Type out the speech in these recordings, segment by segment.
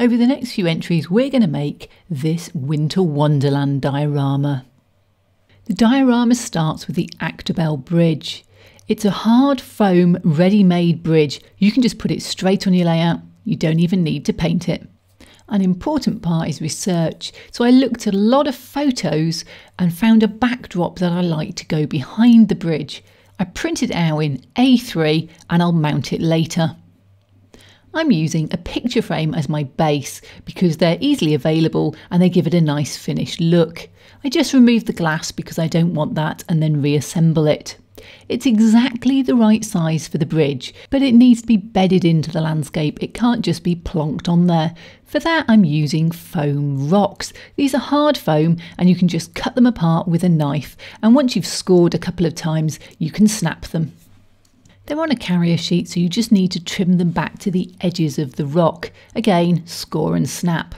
Over the next few entries, we're going to make this winter wonderland diorama. The diorama starts with the Actobel bridge. It's a hard foam ready-made bridge. You can just put it straight on your layout. You don't even need to paint it. An important part is research. So I looked at a lot of photos and found a backdrop that I like to go behind the bridge. I printed it out in A3 and I'll mount it later. I'm using a picture frame as my base because they're easily available and they give it a nice finished look. I just removed the glass because I don't want that and then reassemble it. It's exactly the right size for the bridge, but it needs to be bedded into the landscape. It can't just be plonked on there. For that, I'm using foam rocks. These are hard foam and you can just cut them apart with a knife. And once you've scored a couple of times, you can snap them. They're on a carrier sheet, so you just need to trim them back to the edges of the rock. Again, score and snap.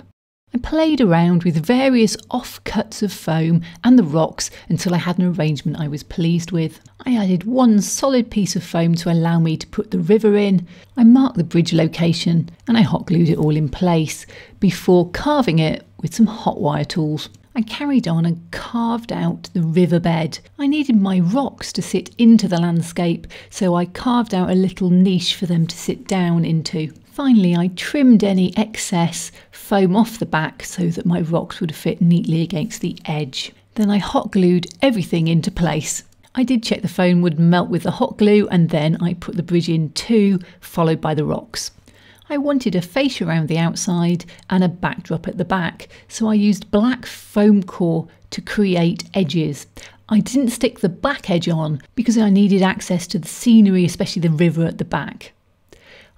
I played around with various offcuts of foam and the rocks until I had an arrangement I was pleased with. I added one solid piece of foam to allow me to put the river in. I marked the bridge location and I hot glued it all in place before carving it with some hot wire tools. I carried on and carved out the riverbed. I needed my rocks to sit into the landscape, so I carved out a little niche for them to sit down into. Finally, I trimmed any excess foam off the back so that my rocks would fit neatly against the edge. Then I hot glued everything into place. I did check the foam would melt with the hot glue and then I put the bridge in too, followed by the rocks. I wanted a fascia around the outside and a backdrop at the back, so I used black foam core to create edges. I didn't stick the back edge on because I needed access to the scenery, especially the river at the back.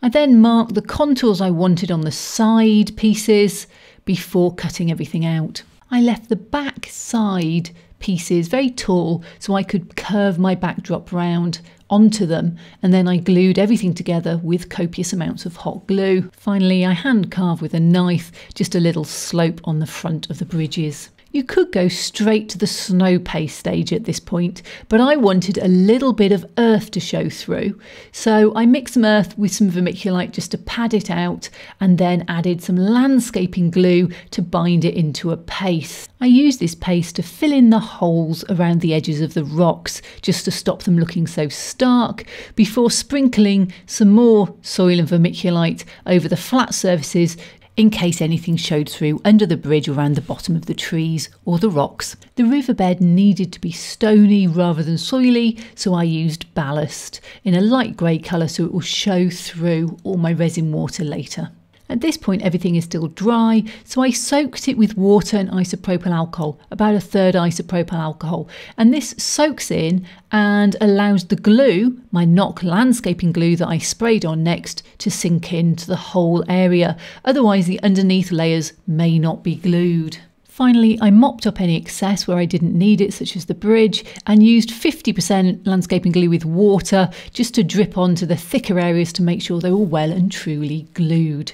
I then marked the contours I wanted on the side pieces before cutting everything out. I left the back side pieces very tall so I could curve my backdrop round onto them, and then I glued everything together with copious amounts of hot glue. Finally, I hand carved with a knife just a little slope on the front of the bridges. You could go straight to the snow paste stage at this point, but I wanted a little bit of earth to show through. So I mixed some earth with some vermiculite just to pad it out and then added some landscaping glue to bind it into a paste. I used this paste to fill in the holes around the edges of the rocks just to stop them looking so stark before sprinkling some more soil and vermiculite over the flat surfaces in case anything showed through under the bridge or around the bottom of the trees or the rocks. The riverbed needed to be stony rather than soily, so I used ballast in a light grey colour so it will show through all my resin water later. At this point everything is still dry, so I soaked it with water and isopropyl alcohol, about 1/3 isopropyl alcohol, and this soaks in and allows the glue, my NOCH landscaping glue that I sprayed on next, to sink into the whole area, otherwise the underneath layers may not be glued. Finally, I mopped up any excess where I didn't need it, such as the bridge, and used 50% landscaping glue with water just to drip onto the thicker areas to make sure they were well and truly glued.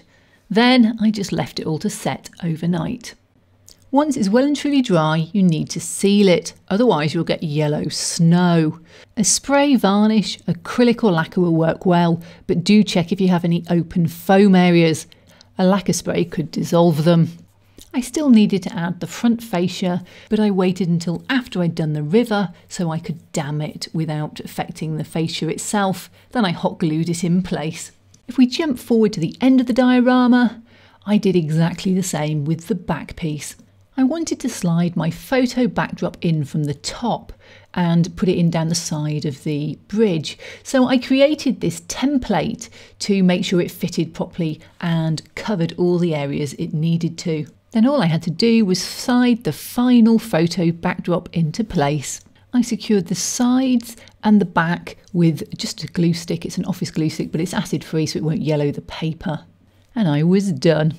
Then I just left it all to set overnight. Once it's well and truly dry, you need to seal it, otherwise you'll get yellow snow. A spray varnish, acrylic or lacquer will work well, but do check if you have any open foam areas. A lacquer spray could dissolve them. I still needed to add the front fascia, but I waited until after I'd done the river so I could dam it without affecting the fascia itself. Then I hot glued it in place. If we jump forward to the end of the diorama, I did exactly the same with the back piece. I wanted to slide my photo backdrop in from the top and put it in down the side of the bridge. So I created this template to make sure it fitted properly and covered all the areas it needed to. Then all I had to do was slide the final photo backdrop into place. I secured the sides and the back with just a glue stick. It's an office glue stick, but it's acid free so it won't yellow the paper. And I was done.